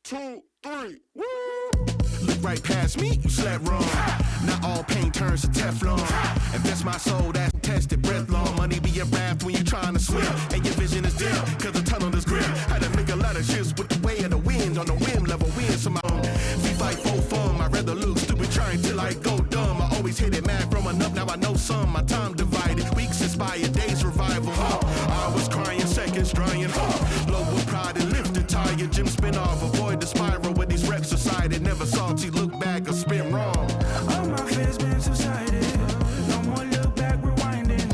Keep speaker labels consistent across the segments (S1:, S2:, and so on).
S1: 2, 3, woo!
S2: Look right past me, you slept wrong. Not all pain turns to Teflon. Invest my soul, that's tested, breath long. Money be a raft when you trying to swim. And your vision is dim, cause the tunnel is grim. Had to make a lot of shifts with the way of the wind. On the whim, level wins so my own. We fight for fun, I'd rather lose. Stupid trying till I go dumb. I always hit it mad growing up, now I know some. My time divided, weeks inspired, days revival. I was crying, seconds drying. Low with pride and lifted tired. Gym spin off, avoid the spiral with these reps decided. Never salty, look back or spin wrong.
S3: All my fears been subsided. No more look back, rewinding.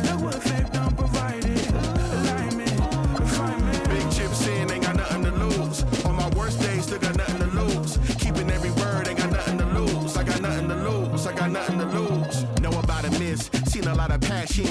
S3: Look what faith done provided. Alignment, refinement.
S2: Big chips in, ain't got nothing to lose. On my worst days, still got nothing to lose. Keeping every word, ain't got nothing to lose. I got nothing to lose, I got nothing to lose. Know about a miss, seen a lot of passion.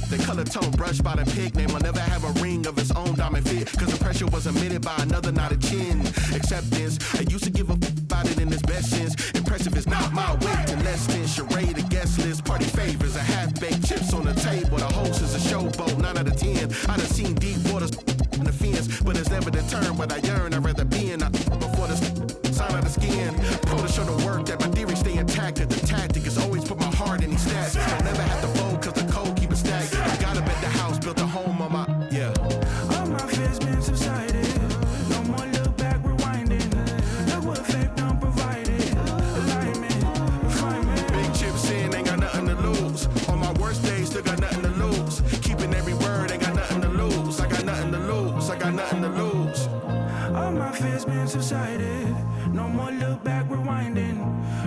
S2: The color tone brushed by the pig name will never have a ring of its own diamond fit. Cause the pressure was emitted by another, not a chin. Acceptance, I used to give a about it in its best sense. Impressive is not my weight to less than charade, a guest list, party favors, a half-baked chips on the table. The host is a showboat, 9 out of 10. I done seen deep waters in the fence, but it's never determined what I yearn. I'd rather be in a before the sign of the skin. Pro to show the work that my theory stay intact. That the tactic is always put my heart in these stats. I'll never have to fold cause the code keep it stacked. I gotta bet the house built a home on my, yeah.
S3: All my fears been subsided. No more look back, rewinding. Look what faith done provided. Alignment, refinement.
S2: Big chips in, ain't got nothing to lose. On my worst days, still got nothing to lose. Keeping every word, ain't got nothing to lose. I got nothing to lose, I got nothing to lose.
S3: All my fears been subsided. No more look back, rewinding.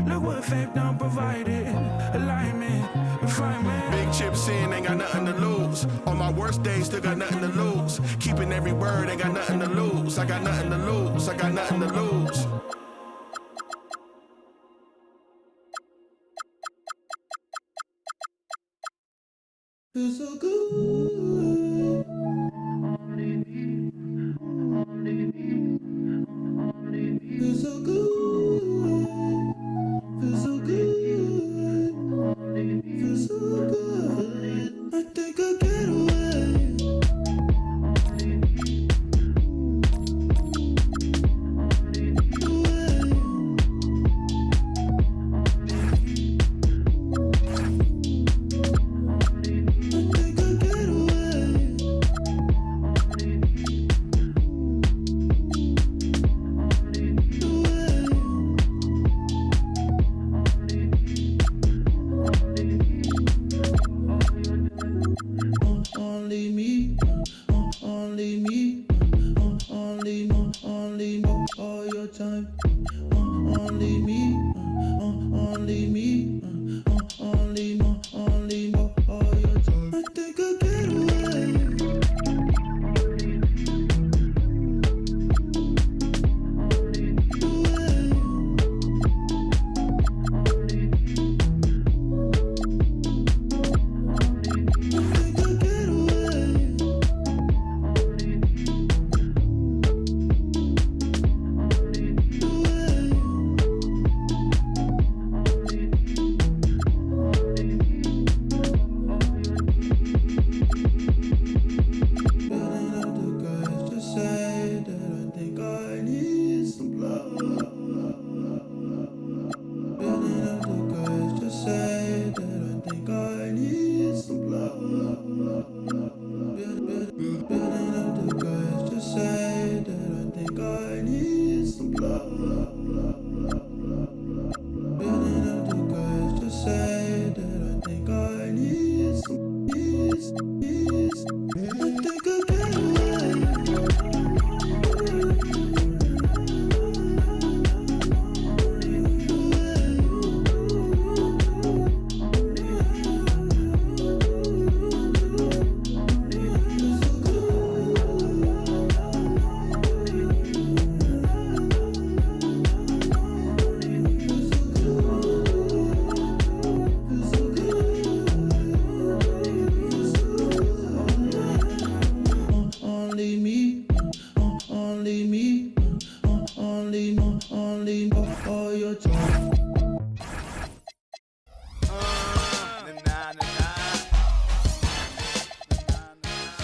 S3: Look what faith done provided. Alignment, refinement.
S2: Big chips in, ain't got nothing to lose. On my worst days, still got nothing to lose. Keeping every word, ain't got nothing to lose. I got nothing to lose, I got nothing to lose.
S3: Feels so good. Feels so good. Feels so good. Feels so good. I think I'll get away.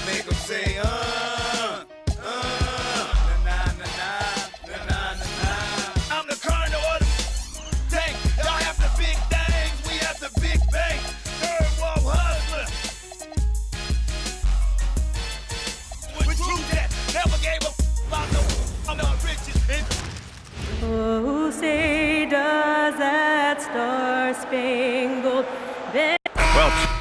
S4: Make 'em say, na na na na na na
S1: Spangled Banner.
S4: Well,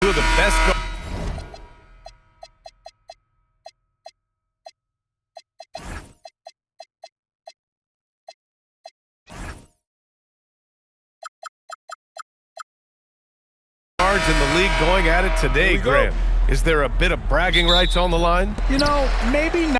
S4: two of the best. Guards in the league going at it today, Grant. Is there a bit of bragging rights on the line?
S5: You know, maybe not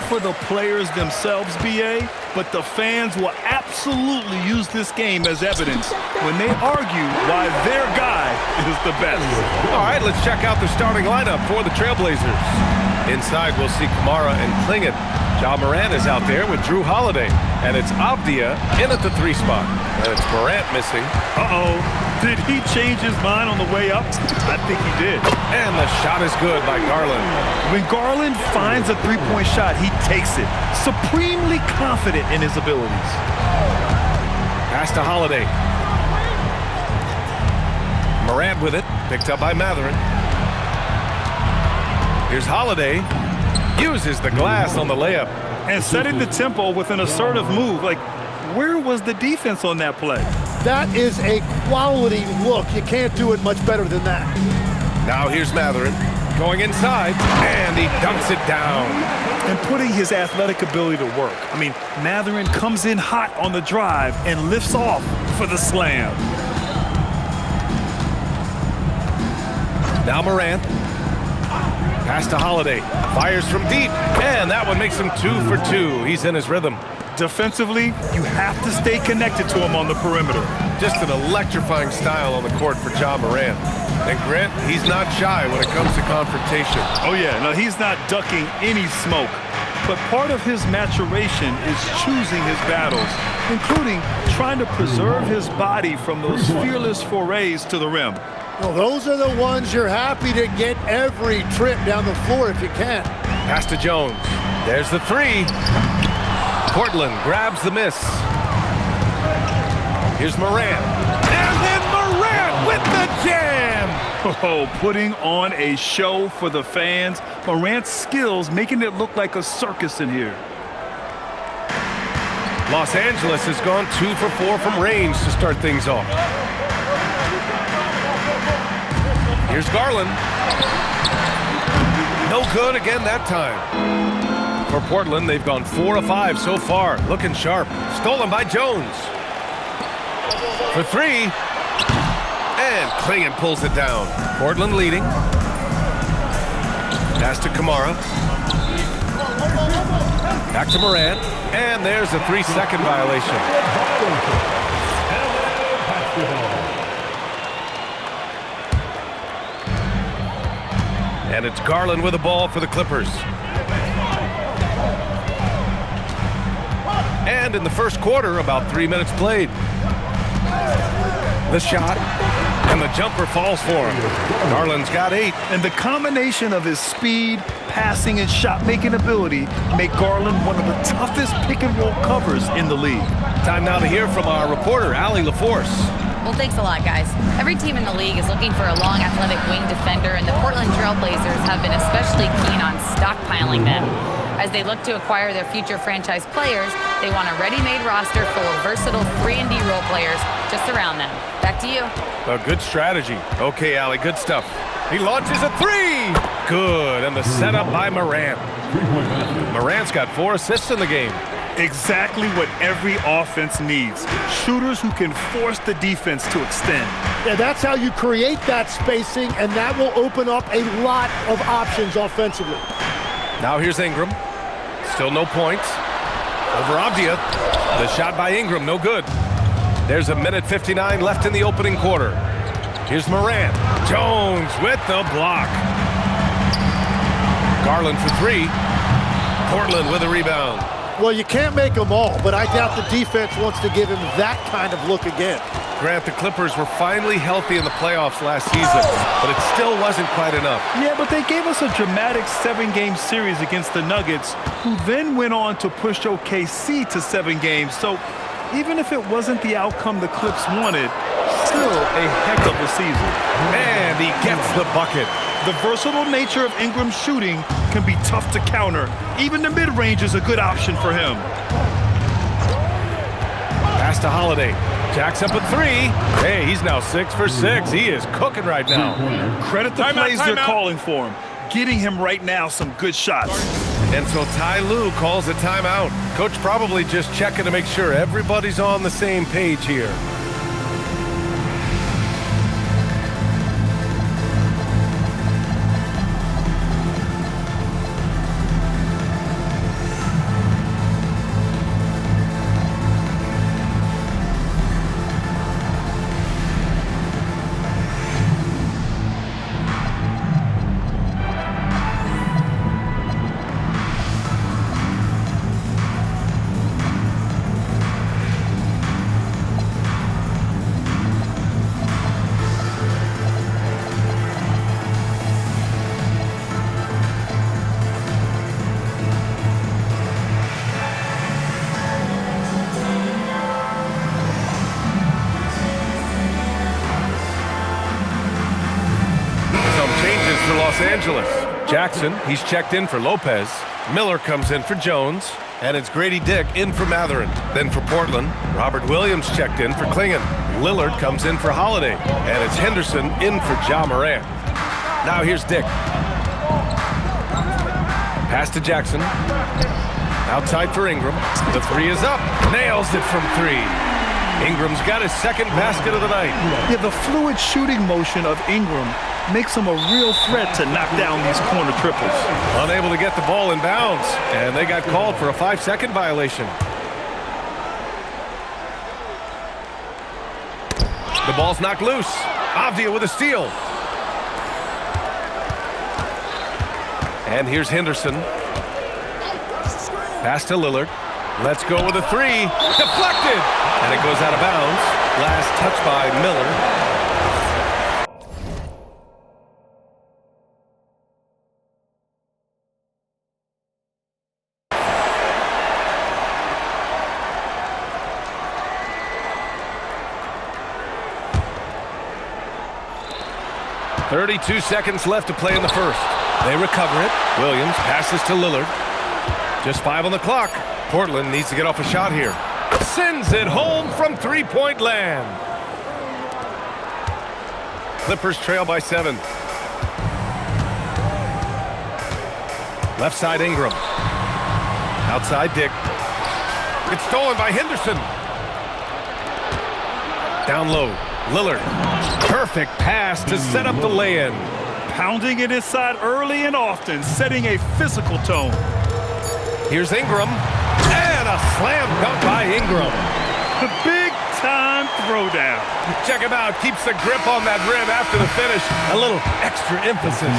S5: for the players themselves, BA, but the fans will absolutely use this game as evidence when they argue why their guy is the best.
S4: All right, let's check out the starting lineup for the Trailblazers. Inside, we'll see Kamara and Klingon. Ja Morant is out there with Drew Holiday. And it's Avdia in at the 3 spot. And it's Morant missing.
S5: Uh-oh. Did he change his mind on the way up? I think he did.
S4: And the shot is good by Garland.
S5: When Garland finds a three-point shot, he takes it. Supremely confident in his abilities.
S4: Pass to Holiday. Morant with it. Picked up by Mathurin. Here's Holiday. Uses the glass on the layup.
S5: And setting the tempo with an assertive move. Like, where was the defense on that play?
S6: That is a quality look. You can't do it much better than that.
S4: Now here's Mathurin going inside, and he dunks it down.
S5: And putting his athletic ability to work. I mean, Mathurin comes in hot on the drive and lifts off for the slam.
S4: Now Morant. Pass to Holiday. Fires from deep, and that one makes him 2 for 2. He's in his rhythm.
S5: Defensively, you have to stay connected to him on the perimeter.
S4: Just an electrifying style on the court for Ja Morant. And Grant, he's not shy when it comes to confrontation.
S5: Oh yeah, no, he's not ducking any smoke. But part of his maturation is choosing his battles, including trying to preserve his body from those fearless forays to the rim.
S6: Well, those are the ones you're happy to get every trip down the floor if you can.
S4: Pass to Jones. There's the 3. Portland grabs the miss. Here's Morant. And then Morant with the jam!
S5: Oh, putting on a show for the fans. Morant's skills making it look like a circus in here.
S4: Los Angeles has gone 2 for 4 from range to start things off. Here's Garland. No good again that time. For Portland, they've gone 4 of 5 so far. Looking sharp. Stolen by Jones. For 3. And Klingon pulls it down. Portland leading. Pass to Kamara. Back to Morant. And there's a 3-second violation. And it's Garland with the ball for the Clippers. And in the first quarter, about 3 minutes played. The shot, and the jumper falls for him. Garland's got 8.
S5: And the combination of his speed, passing, and shot-making ability make Garland one of the toughest pick-and-roll covers in the league.
S4: Time now to hear from our reporter, Allie LaForce.
S7: Well, thanks a lot, guys. Every team in the league is looking for a long, athletic wing defender, and the Portland Trailblazers have been especially keen on stockpiling them. As they look to acquire their future franchise players, they want a ready-made roster full of versatile 3-and-D role players just around them. Back to you.
S4: A good strategy. Okay, Allie, good stuff. He launches a 3! Good, and the setup by Morant. Morant's got 4 assists in the game.
S5: Exactly what every offense needs. Shooters who can force the defense to extend.
S6: Yeah, that's how you create that spacing, and that will open up a lot of options offensively.
S4: Now here's Ingram. Still no points. Over Avdia. The shot by Ingram, no good. There's a minute 59 left in the opening quarter. Here's Morant. Jones with the block. Garland for 3. Portland with a rebound.
S6: Well, you can't make them all, but I doubt the defense wants to give him that kind of look again.
S4: Grant, the Clippers were finally healthy in the playoffs last season, but it still wasn't quite enough.
S5: Yeah, but they gave us a dramatic 7-game series against the Nuggets, who then went on to push OKC to 7 games. So even if it wasn't the outcome the Clips wanted, still a heck of a season.
S4: And he gets the bucket.
S5: The versatile nature of Ingram's shooting can be tough to counter. Even the mid-range is a good option for him.
S4: Pass to Holiday. Jacks up at 3. Hey, he's now 6 for 6. He is cooking right now.
S5: Credit the plays they're calling for him. Getting him right now some good shots.
S4: And so Ty Lue calls a timeout. Coach probably just checking to make sure everybody's on the same page here. Los Angeles. Jackson, he's checked in for Lopez. Miller comes in for Jones. And it's Grady Dick in for Mathurin. Then for Portland, Robert Williams checked in for Klingon. Lillard comes in for Holiday. And it's Henderson in for Ja Morant. Now here's Dick. Pass to Jackson. Outside for Ingram. The 3 is up. Nails it from 3. Ingram's got his second basket of the night.
S5: Yeah, the fluid shooting motion of Ingram makes him a real threat to knock down these corner triples.
S4: Unable to get the ball in bounds, and they got called for a 5-second violation. The ball's knocked loose. Avdia with a steal. And here's Henderson. Pass to Lillard. Let's go with a 3. Deflected! And it goes out of bounds. Last touch by Miller. .32 seconds left to play in the first. They recover it. Williams passes to Lillard. Just 5 on the clock. Portland needs to get off a shot here. Sends it home from three-point land. Clippers trail by 7. Left side Ingram. Outside Dick. It's stolen by Henderson. Down low. Lillard. Perfect pass to set up the lay-in.
S5: Pounding it inside early and often, setting a physical tone.
S4: Here's Ingram. And a slam dunk by Ingram.
S5: The big-time throwdown.
S4: Check him out. Keeps the grip on that rim after the finish. A little extra emphasis.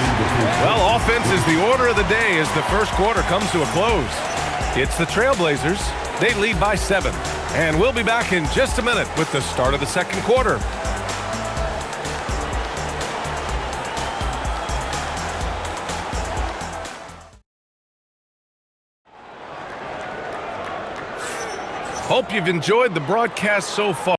S4: Well, offense is the order of the day as the first quarter comes to a close. It's the Trailblazers. They lead by 7. And we'll be back in just a minute with the start of the second quarter. Hope you've enjoyed the broadcast so far.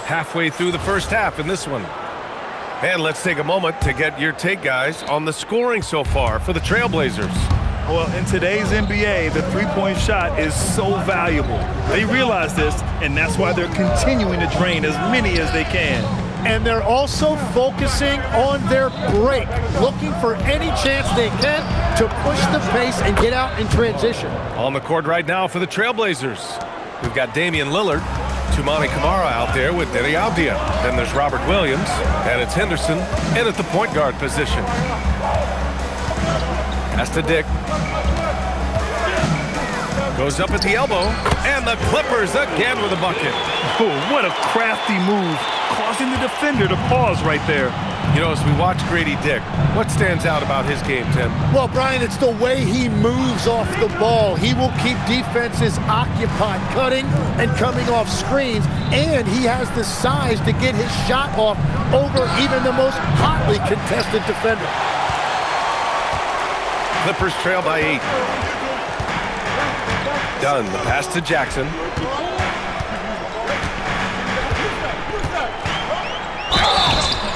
S4: Halfway through the first half in this one. And let's take a moment to get your take, guys, on the scoring so far for the Trailblazers.
S5: Well, in today's NBA, the three-point shot is so valuable. They realize this, and that's why they're continuing to drain as many as they can.
S6: And they're also focusing on their break, looking for any chance they can to push the pace and get out in transition.
S4: On the court right now for the Trailblazers, we've got Damian Lillard. Toumani Camara out there with Deni Avdia. Then there's Robert Williams, and it's Henderson in at the point guard position. Pass to Dick. Goes up at the elbow, and the Clippers again with a bucket.
S5: Oh, what a crafty move, causing the defender to pause right there.
S4: You know, as we watch Grady Dick, what stands out about his game, Tim?
S6: Well, Brian, it's the way he moves off the ball. He will keep defenses occupied, cutting and coming off screens, and he has the size to get his shot off over even the most hotly contested defender.
S4: Clippers trail by 8. Dunn, the pass to Jackson.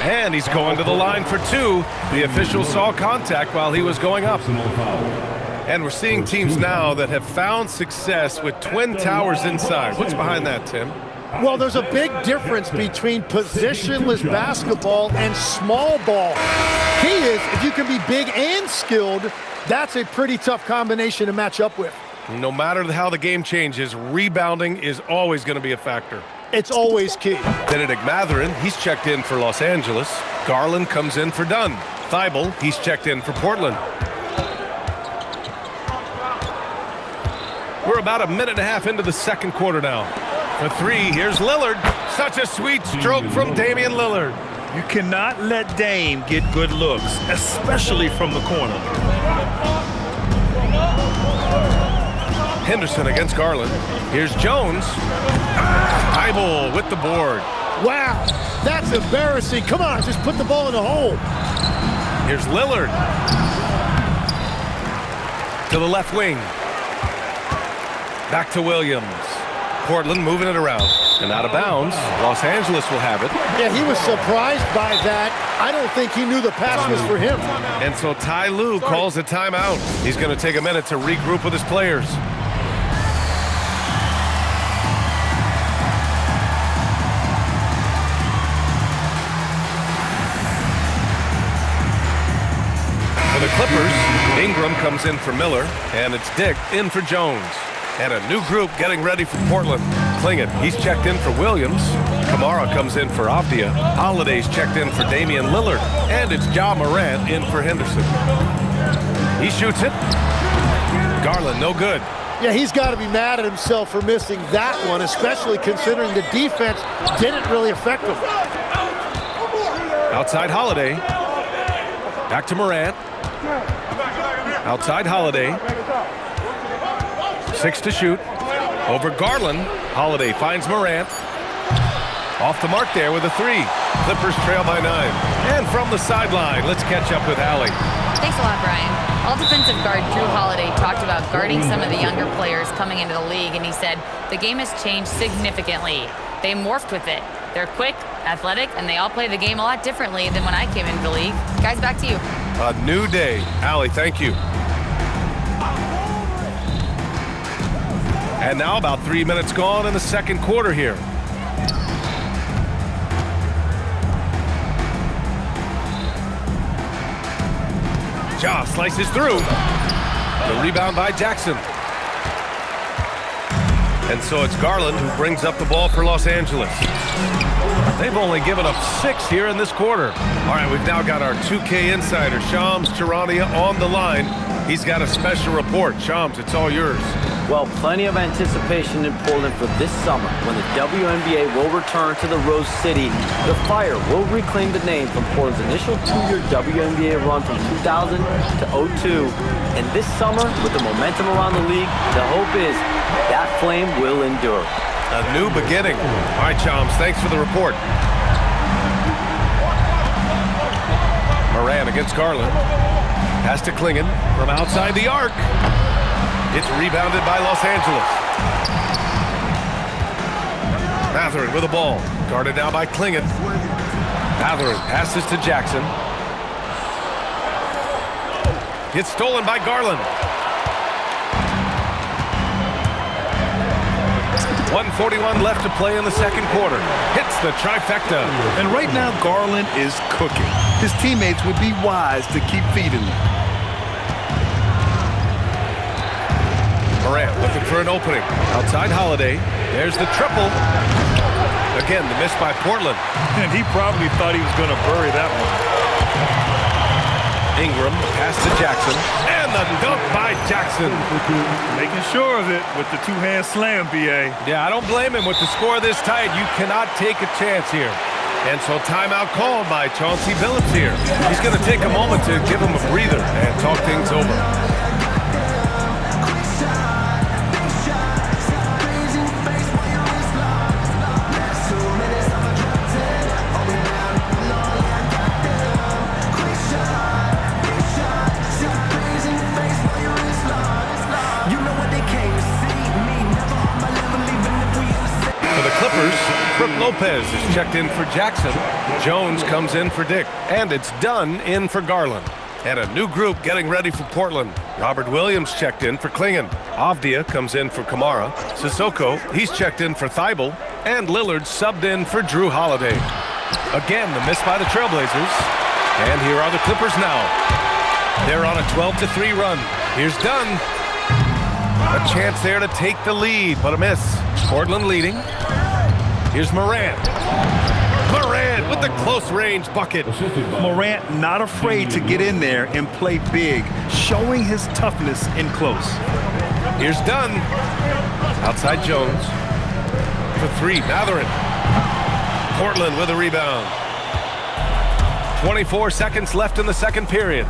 S4: And he's going to the line for 2. The official saw contact while he was going up. And we're seeing teams now that have found success with twin towers inside. What's behind that, Tim?
S6: Well, there's a big difference between positionless basketball and small ball. Key is, if you can be big and skilled, that's a pretty tough combination to match up with.
S4: No matter how the game changes, rebounding is always going to be a factor.
S6: It's always key.
S4: Benedict Mathurin, he's checked in for Los Angeles. Garland comes in for Dunn. Thibault, he's checked in for Portland. We're about a minute and a half into the second quarter now. For 3, here's Lillard. Such a sweet stroke from Damian Lillard.
S5: You cannot let Dame get good looks, especially from the corner.
S4: Henderson against Garland. Here's Jones. Thibault with the board.
S6: Wow, that's embarrassing. Come on, just put the ball in the hole.
S4: Here's Lillard. To the left wing. Back to Williams. Portland moving it around. And out of bounds. Los Angeles will have it.
S6: Yeah, he was surprised by that. I don't think he knew the pass was for him.
S4: And so Ty Lue calls a timeout. He's going to take a minute to regroup with his players. For the Clippers, Ingram comes in for Miller, and it's Dick in for Jones. And a new group getting ready for Portland. Clingan, he's checked in for Williams. Camara comes in for Avdia. Holiday's checked in for Damian Lillard. And it's Ja Morant in for Henderson. He shoots it. Garland, no good.
S6: Yeah, he's got to be mad at himself for missing that one, especially considering the defense didn't really affect him.
S4: Outside Holiday. Back to Morant. Outside Holiday. 6 to shoot. Over Garland. Holiday finds Morant. Off the mark there with a 3. Clippers trail by 9. And from the sideline, let's catch up with Allie.
S7: Thanks a lot, Brian. All defensive guard Drew Holiday talked about guarding some of the younger players coming into the league, and he said, the game has changed significantly. They morphed with it. They're quick, athletic, and they all play the game a lot differently than when I came into the league. Guys, back to you.
S4: A new day. Allie, thank you. And now about 3 minutes gone in the second quarter here. Ja slices through. The rebound by Jackson. And so it's Garland who brings up the ball for Los Angeles. They've only given up 6 here in this quarter. All right, we've now got our 2K insider, Shams Charania, on the line. He's got a special report. Shams, it's all yours.
S8: Well, plenty of anticipation in Portland for this summer when the WNBA will return to the Rose City. The Fire will reclaim the name from Portland's initial 2-year WNBA run from 2000 to 2002. And this summer, with the momentum around the league, the hope is that flame will endure.
S4: A new beginning. All right, Shams, thanks for the report. Moran against Garland. Pass to Clingan from outside the arc. It's rebounded by Los Angeles. Mathurin with the ball. Guarded now by Clingan. Mathurin passes to Jackson. It's stolen by Garland. 1:41 left to play in the second quarter. Hits the trifecta.
S5: And right now, Garland is cooking. His teammates would be wise to keep feeding him.
S4: Morant looking for an opening. Outside Holiday. There's the triple. Again, the miss by Portland.
S5: And he probably thought he was going to bury that one.
S4: Ingram pass to Jackson. And the dunk by Jackson.
S5: Making sure of it with the two-hand slam, B.A.
S4: Yeah, I don't blame him. With the score this tight, you cannot take a chance here. And so timeout called by Chauncey Billups here. He's going to take a moment to give him a breather and talk things over. Brook Lopez is checked in for Jackson. Jones comes in for Dick. And it's Dunn in for Garland. And a new group getting ready for Portland. Robert Williams checked in for Klingon. Avdia comes in for Kamara. Sissoko, he's checked in for Thibault. And Lillard subbed in for Drew Holiday. Again, the miss by the Trailblazers. And here are the Clippers now. They're on a 12-3 run. Here's Dunn. A chance there to take the lead, but a miss. Portland leading. Here's Morant. Morant with the close-range bucket.
S5: Morant not afraid to get in there and play big, showing his toughness in close.
S4: Here's Dunn. Outside Jones. For three, Mathurin. Portland with a rebound. 24 seconds left in the second period.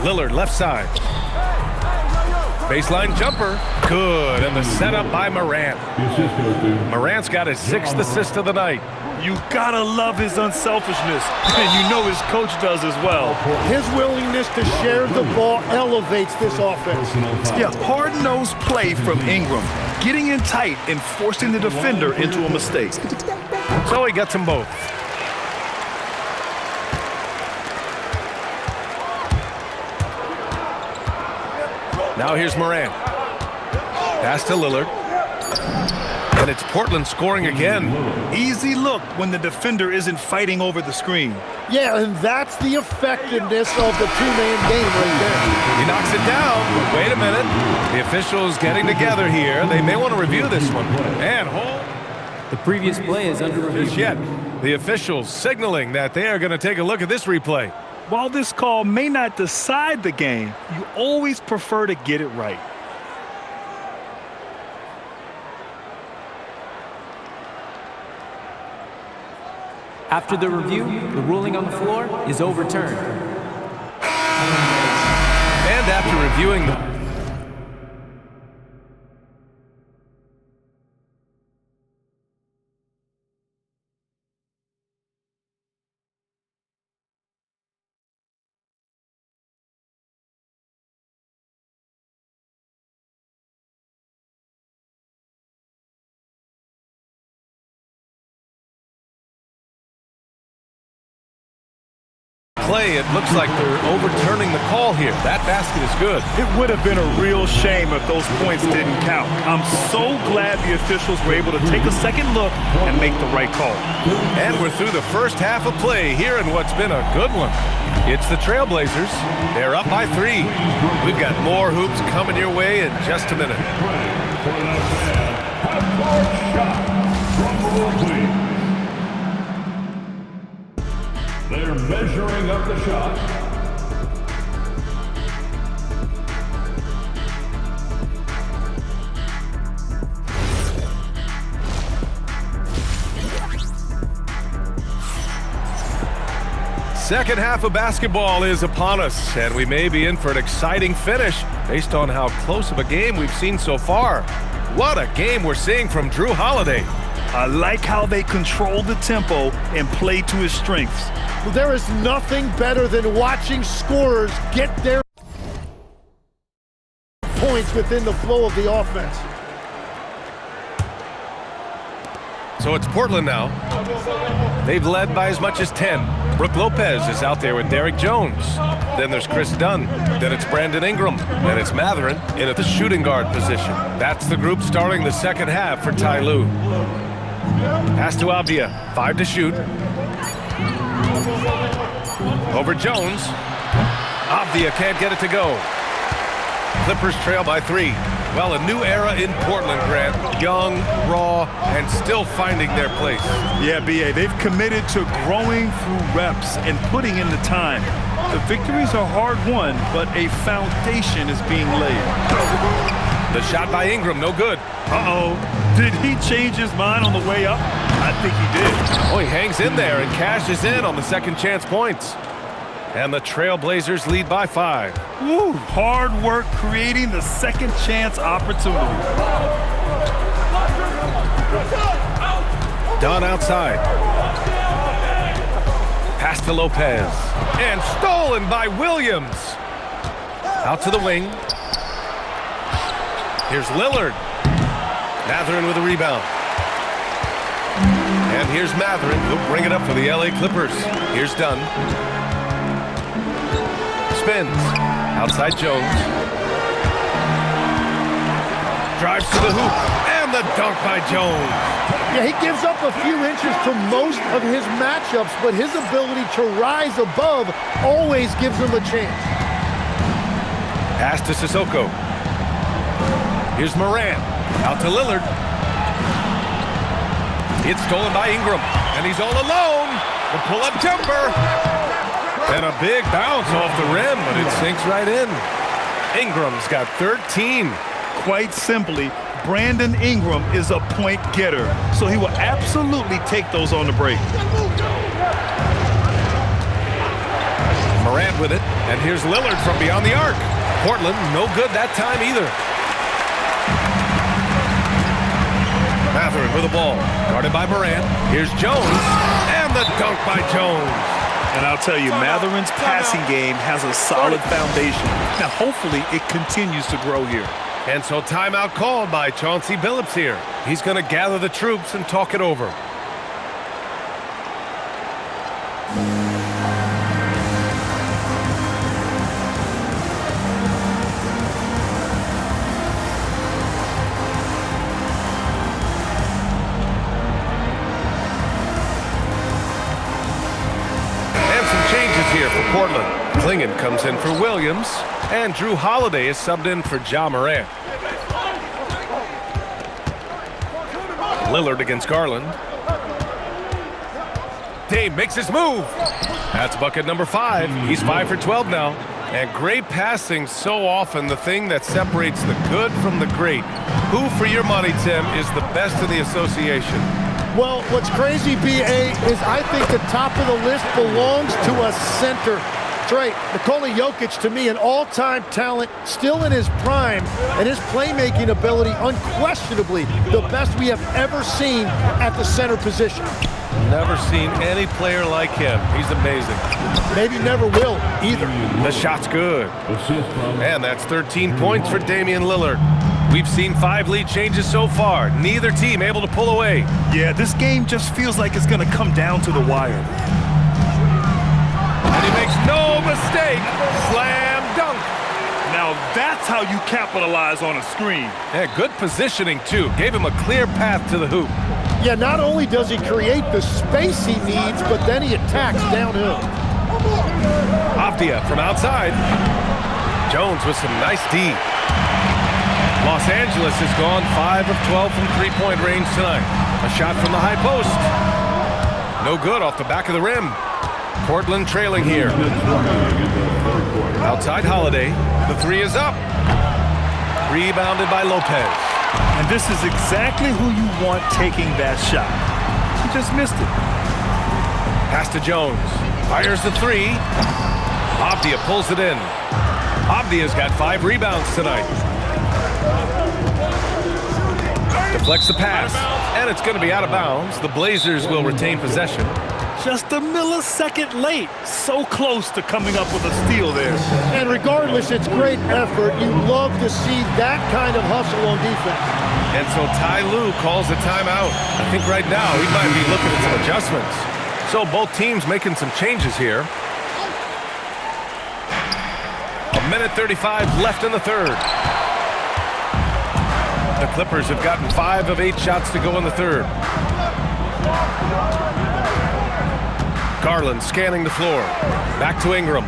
S4: Lillard left side. Baseline jumper. Good. And the setup by Morant. Morant's got his 6th assist of the night.
S5: You gotta love his unselfishness. And you know his coach does as well.
S6: His willingness to share the ball elevates this offense.
S5: Yeah, hard-nosed play from Ingram. Getting in tight and forcing the defender into a mistake.
S4: So he gets them both. Now here's Morant. Pass to Lillard. And it's Portland scoring again.
S5: Easy look when the defender isn't fighting over the screen.
S6: Yeah, and that's the effectiveness of the two-man game right there.
S4: He knocks it down. Wait a minute. The officials getting together here. They may want to review this one. And hold.
S9: The previous play is under review.
S4: Yet, the officials signaling that they are going to take a look at this replay.
S5: While this call may not decide the game, you always prefer to get it right.
S9: After the review, the ruling on the floor is overturned.
S4: And after reviewing the play, it looks like they're overturning the call here. That basket is good.
S5: It would have been a real shame if those points didn't count. I'm so glad the officials were able to take a second look and make the right call.
S4: And we're through the first half of play here in what's been a good one. It's the Trailblazers. They're up by 3. We've got more hoops coming your way in just a minute.
S10: They're measuring up the shot.
S4: Second half of basketball is upon us, and we may be in for an exciting finish based on how close of a game we've seen so far. What a game we're seeing from Drew Holiday.
S5: I like how they control the tempo and play to his strengths.
S6: Well, there is nothing better than watching scorers get their points within the flow of the offense.
S4: So it's Portland now. They've led by as much as 10. Brook Lopez is out there with Derrick Jones. Then there's Chris Dunn. Then it's Brandon Ingram. Then it's Mathurin in at the shooting guard position. That's the group starting the second half for Ty Lue. Pass to Avdia. 5 to shoot. Over Jones. Avdia can't get it to go. Clippers trail by 3. Well, a new era in Portland, Grant. Young, raw, and still finding their place.
S5: Yeah, B.A., they've committed to growing through reps and putting in the time. The victories are hard-won, but a foundation is being laid.
S4: The shot by Ingram, no good.
S5: Uh-oh. Did he change his mind on the way up? I think he did.
S4: Oh, he hangs in there and cashes in on the second chance points. And the Trailblazers lead by 5.
S5: Woo, hard work creating the second chance opportunity.
S4: Dunn outside. Pass to Lopez. And stolen by Williams. Out to the wing. Here's Lillard. Mathurin with a rebound. And here's Mathurin. He'll bring it up for the LA Clippers. Here's Dunn. Spins. Outside Jones. Drives to the hoop. And the dunk by Jones.
S6: Yeah, he gives up a few inches to most of his matchups, but his ability to rise above always gives him a chance.
S4: Pass to Sissoko. Here's Morant. Out to Lillard. It's stolen by Ingram. And he's all alone. The pull-up jumper. And a big bounce off the rim, but it sinks right in. Ingram's got 13.
S5: Quite simply, Brandon Ingram is a point getter, so he will absolutely take those on the break.
S4: Morant with it, and here's Lillard from beyond the arc. Portland, no good that time either. Mathurin with the ball, guarded by Morant. Here's Jones, and the dunk by Jones.
S5: And I'll tell you, Mathurin's passing game has a solid foundation. Now, hopefully, it continues to grow here.
S4: And so timeout called by Chauncey Billups here. He's going to gather the troops and talk it over. And some changes here for Portland. Klingon comes in for Williams, and Drew Holiday is subbed in for Ja Morant. Lillard against Garland. Dame makes his move. That's bucket number 5. He's 5 for 12 now. And great passing, so often the thing that separates the good from the great. Who, for your money, Tim, is the best in the association?
S6: Well, what's crazy, B.A., is I think the top of the list belongs to a center. That's right. Nikola Jokic, to me, an all-time talent, still in his prime, and his playmaking ability unquestionably the best we have ever seen at the center position.
S4: Never seen any player like him. He's amazing.
S6: Maybe never will either.
S4: The shot's good. And that's 13 points for Damian Lillard. We've seen 5 lead changes so far. Neither team able to pull away.
S5: Yeah, this game just feels like it's going to come down to the wire.
S4: And he makes no mistake. Slam dunk.
S5: Now that's how you capitalize on a screen.
S4: Yeah, good positioning, too. Gave him a clear path to the hoop.
S6: Yeah, not only does he create the space he needs, but then he attacks downhill.
S4: Avdia from outside. Jones with some nice D. Los Angeles has gone 5 of 12 from three-point range tonight. A shot from the high post. No good off the back of the rim. Portland trailing here. Outside Holiday. The 3 is up. Rebounded by Lopez.
S5: And this is exactly who you want taking that shot. He just missed it.
S4: Pass to Jones. Fires the 3. Avdia pulls it in. Avdia's got 5 rebounds tonight. Deflects the pass, and it's going to be out of bounds. The Blazers will retain possession.
S5: Just a millisecond late. So close to coming up with a steal there.
S6: And regardless, it's great effort. You love to see that kind of hustle on defense.
S4: And so Ty Lue calls a timeout. I think right now he might be looking at some adjustments. So both teams making some changes here. 1:35 left in the third. The Clippers have gotten 5 of 8 shots to go in the third. Garland scanning the floor. Back to Ingram.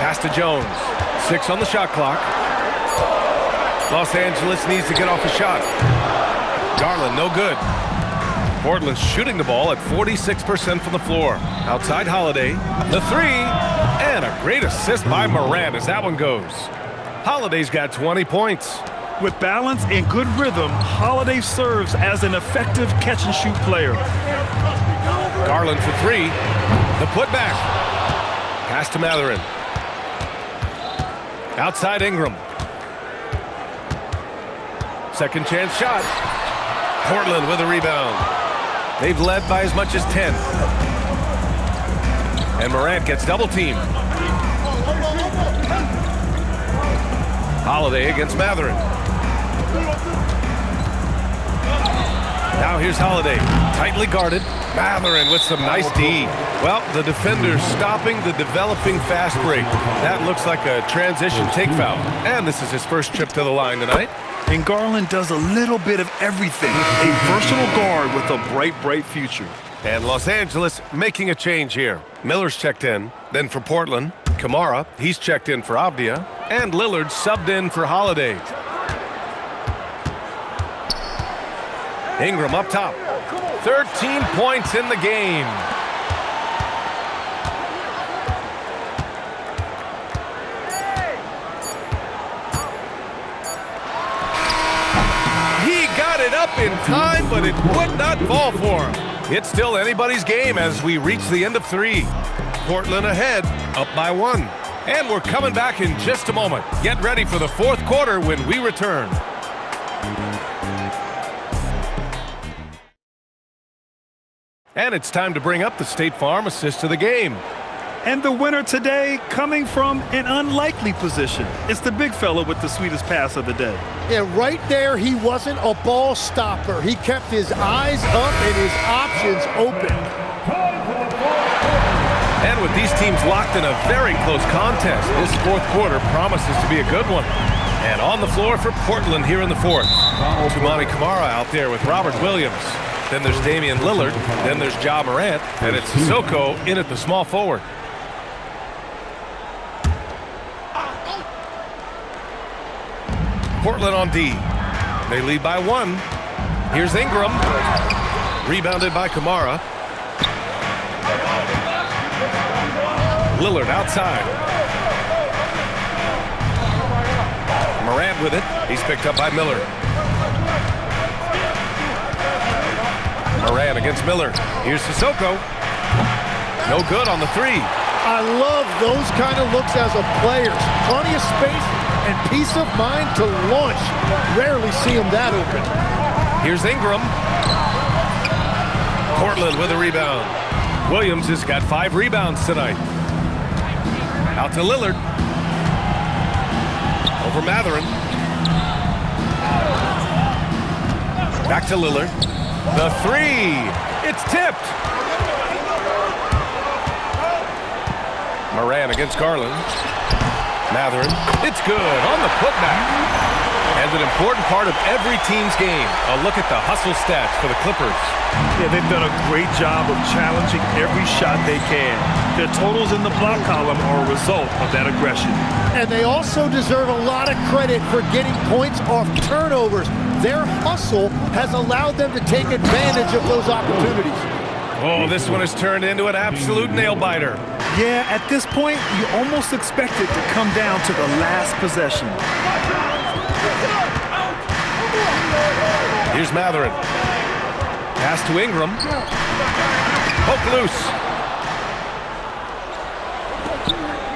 S4: Pass to Jones. 6 on the shot clock. Los Angeles needs to get off a shot. Garland, no good. Portland's shooting the ball at 46% from the floor. Outside Holiday. The 3. And a great assist by Morant as that one goes. Holiday's got 20 points.
S5: With balance and good rhythm, Holiday serves as an effective catch-and-shoot player.
S4: Garland for 3. The putback. Pass to Mathurin. Outside Ingram. Second chance shot. Portland with a rebound. They've led by as much as 10. And Morant gets double teamed. Holiday against Mathurin. Now here's Holiday, tightly guarded. Mathurin with some nice D. Well, the defender's stopping the developing fast break. That looks like a transition take foul. And this is his first trip to the line tonight.
S5: And Garland does a little bit of everything. A versatile guard with a bright, bright future.
S4: And Los Angeles making a change here. Miller's checked in. Then for Portland, Kamara, he's checked in for Avdia. And Lillard subbed in for Holiday. Ingram up top. 13 points in the game. He got it up in time, but it would not fall for him. It's still anybody's game as we reach the end of 3. Portland ahead, up by 1. And we're coming back in just a moment. Get ready for the 4th quarter when we return. And it's time to bring up the State Farm assist of the game.
S5: And the winner today coming from an unlikely position. It's the big fella with the sweetest pass of the day.
S6: Yeah, right there, he wasn't a ball stopper. He kept his eyes up and his options open.
S4: And with these teams locked in a very close contest, this 4th quarter promises to be a good one. And on the floor for Portland here in the 4th. Toumani Camara out there with Robert Williams. Then there's Damian Lillard. Then there's Ja Morant. And it's Sissoko in at the small forward. Portland on D. They lead by 1. Here's Ingram. Rebounded by Kamara. Lillard outside. Morant with it. He's picked up by Miller. Morant against Miller. Here's Sissoko. No good on the 3.
S6: I love those kind of looks as a player. Plenty of space and peace of mind to launch. Rarely see him that open.
S4: Here's Ingram. Portland with a rebound. Williams has got 5 rebounds tonight. Out to Lillard. Over Mathurin. Back to Lillard. The 3. It's tipped. Morant against Garland. Mathurin. It's good on the putback. And an important part of every team's game. A look at the hustle stats for the Clippers.
S5: Yeah, they've done a great job of challenging every shot they can. Their totals in the block column are a result of that aggression.
S6: And they also deserve a lot of credit for getting points off turnovers. Their hustle has allowed them to take advantage of those opportunities.
S4: Oh, this one has turned into an absolute nail-biter.
S5: Yeah, at this point, you almost expect it to come down to the last possession.
S4: Here's Mathurin. Pass to Ingram. Poke loose.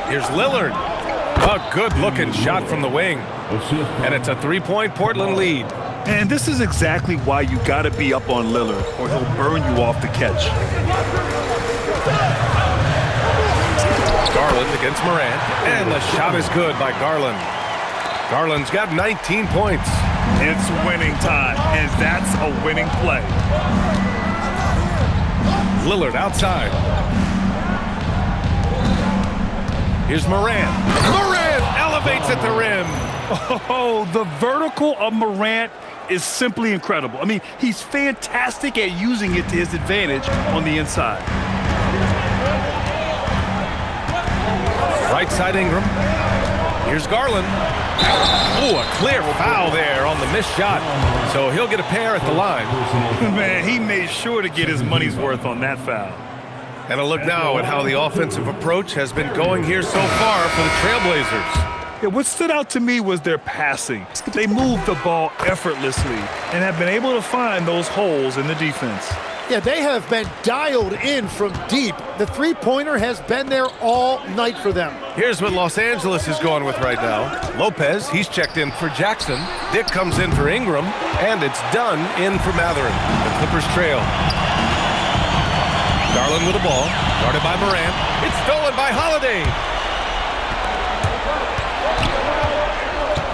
S4: Here's Lillard. A good-looking shot from the wing. And it's a 3-point Portland lead.
S5: And this is exactly why you got to be up on Lillard, or he'll burn you off the catch.
S4: Garland against Morant. And the shot is good by Garland. Garland's got 19 points.
S5: It's winning time, and that's a winning play.
S4: Lillard outside. Here's Morant. Morant elevates at the rim.
S5: Oh, the vertical of Morant is simply incredible. I mean, he's fantastic at using it to his advantage on the inside.
S4: Right side Ingram. Here's Garland. Ooh, a clear foul there on the missed shot. So he'll get a pair at the line.
S5: Man, he made sure to get his money's worth on that foul.
S4: And a look now at how the offensive approach has been going here so far for the Trailblazers.
S5: Yeah, what stood out to me was their passing. They moved the ball effortlessly and have been able to find those holes in the defense.
S6: Yeah, they have been dialed in from deep. The three-pointer has been there all night for them.
S4: Here's what Los Angeles is going with right now. Lopez, he's checked in for Jackson. Dick comes in for Ingram, and it's Dunn in for Matherin. The Clippers trail. Garland with the ball, guarded by Morant. It's stolen by Holiday.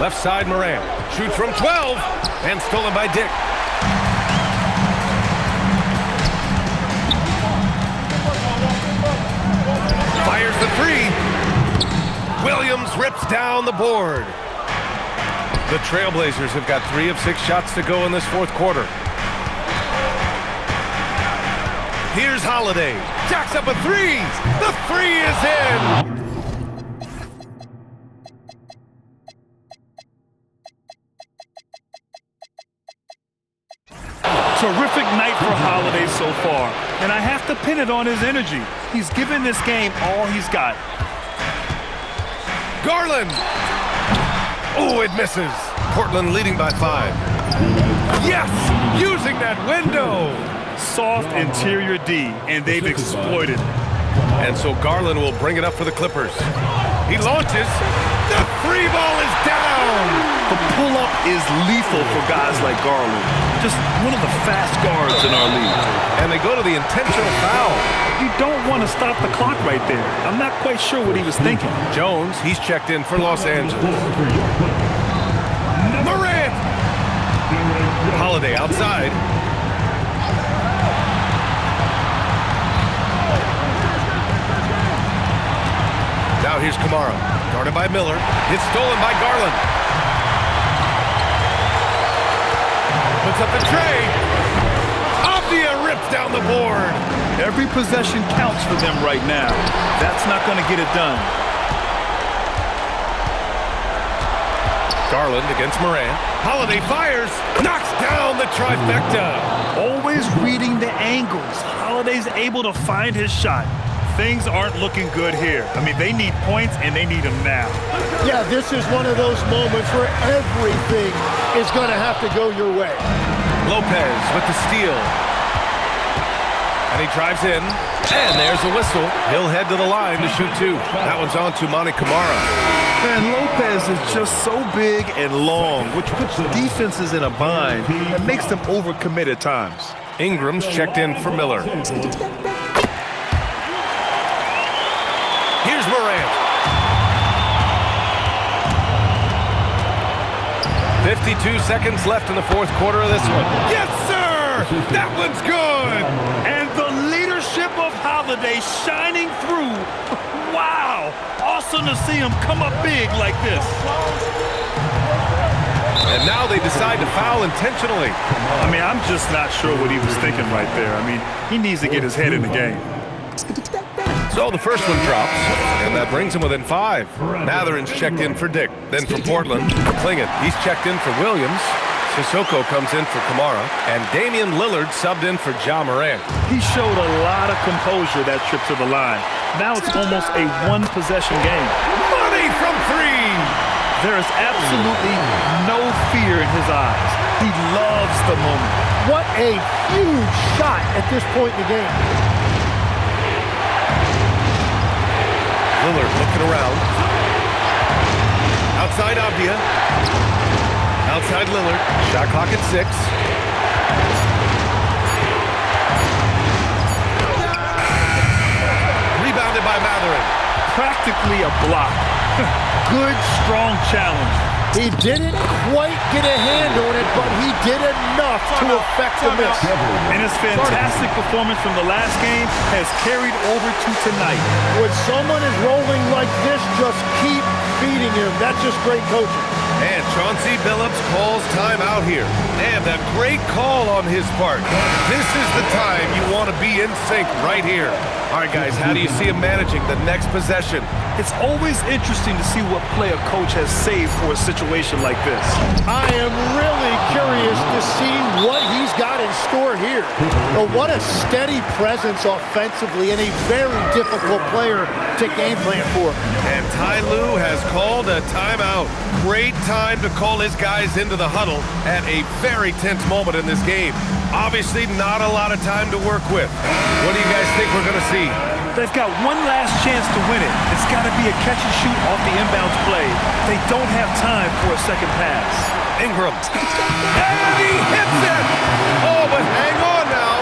S4: Left side Morant, shoots from 12, and stolen by Dick. Fires the three. Williams rips down the board. The Trailblazers have got 3 of 6 shots to go in this fourth quarter. Here's Holiday. Jacks up a three. The three is in.
S5: Terrific night for Holiday so far, and I have to pin it on his energy. He's given this game all he's got.
S4: Garland. Oh, it misses. Portland leading by 5. Yes, using that window.
S5: Soft interior D, and they've exploited.
S4: And so Garland will bring it up for the Clippers. He launches. The free ball is down.
S5: The pull-up is lethal for guys like Garland. Just one of the fast guards in our league.
S4: And they go to the intentional foul.
S5: You don't want to stop the clock right there. I'm not quite sure what he was thinking.
S4: Jones, he's checked in for Los Angeles. Morant. Holiday outside. Now here's Kamara, guarded by Miller. It's stolen by Garland. Puts up the tray. Avdia rips down the board.
S5: Every possession counts for them right now. That's not going to get it done.
S4: Garland against Morant. Holiday fires. Knocks down the trifecta.
S5: Always reading the angles. Holiday's able to find his shot. Things aren't looking good here. I mean, they need points, and they need them now.
S6: Yeah, this is one of those moments where everything is going to have to go your way.
S4: Lopez with the steal. And he drives in. And there's a whistle. He'll head to the line to shoot 2. That one's on to Monty Kamara.
S5: And Lopez is just so big and long, which puts defenses in a bind and makes them overcommit at times.
S4: Ingram's checked in for Miller. Here's Morant. 52 seconds left in the fourth quarter of this one. Yes, sir! That one's good!
S5: And the leadership of Holiday shining through. Wow! Awesome to see him come up big like this.
S4: And now they decide to foul intentionally.
S5: I mean, I'm just not sure what he was thinking right there. I mean, he needs to get his head in the game.
S4: So the first one drops, and that brings him within 5. Matherin's checked in for Dick. Then for Portland, Klingit. He's checked in for Williams. Sissoko comes in for Kamara. And Damian Lillard subbed in for Ja Morant.
S5: He showed a lot of composure that trip to the line. Now it's almost a one-possession game.
S4: Money from 3!
S5: There is absolutely no fear in his eyes. He loves the moment.
S6: What a huge shot at this point in the game.
S4: Lillard looking around. Outside Avdia. Outside Lillard. Shot clock at 6. Rebounded by Matherin.
S5: Practically a block. Good, strong challenge.
S6: He didn't quite get a hand on it, but he did enough to affect the miss.
S5: And his fantastic performance from the last game has carried over to tonight.
S6: When someone is rolling like this, just keep feeding feeding him. That's just great coaching.
S4: And Chauncey Billups calls timeout here. And a great call on his part. This is the time you want to be in sync right here. All right, guys, how do you see him managing the next possession?
S5: It's always interesting to see what play a coach has saved for a situation like this.
S6: I am really curious to see what he's got in store here. But what a steady presence offensively and a very difficult player to game plan for.
S4: And Ty Lue has called a timeout. Great time to call his guys into the huddle at a very tense moment in this game. Obviously, not a lot of time to work with. What do you guys think we're going to see?
S5: They've got one last chance to win it. It's got to be a catch and shoot off the inbounds play. They don't have time for a second pass.
S4: Ingram. And he hits it! Oh, but hang on now.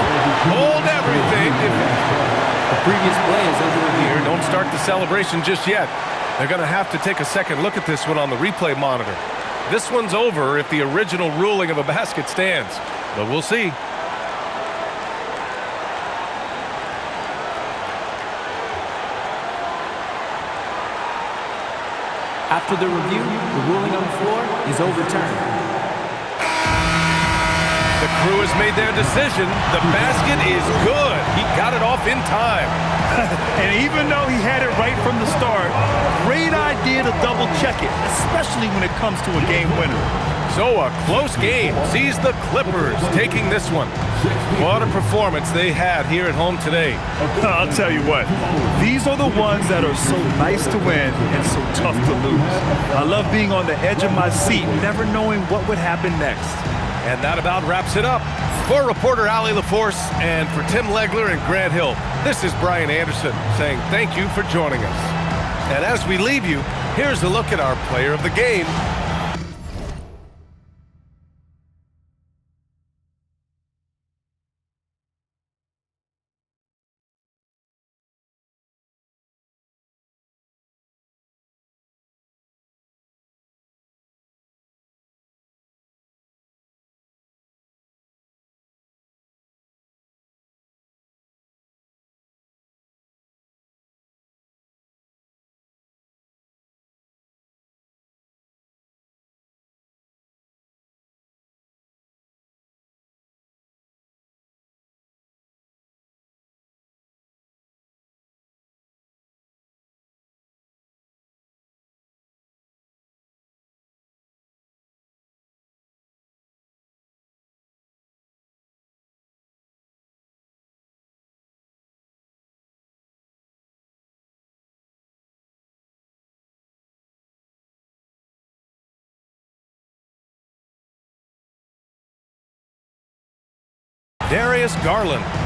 S4: Hold everything.
S9: The previous play is under review.
S4: Don't start the celebration just yet. They're going to have to take a second look at this one on the replay monitor. This one's over if the original ruling of a basket stands. But we'll see.
S9: After the review, the ruling on the floor is overturned.
S4: The crew has made their decision. The basket is good. He got it off in time.
S5: And even though he had it right from the start, great idea to double check it, especially when it comes to a game winner.
S4: So a close game sees the Clippers taking this one. What a performance they had here at home today.
S5: I'll tell you what, these are the ones that are so nice to win and so tough to lose. I love being on the edge of my seat, never knowing what would happen next.
S4: And that about wraps it up. For reporter Allie LaForce and for Tim Legler and Grant Hill, this is Brian Anderson saying thank you for joining us. And as we leave you, here's a look at our player of the game, Darius Garland.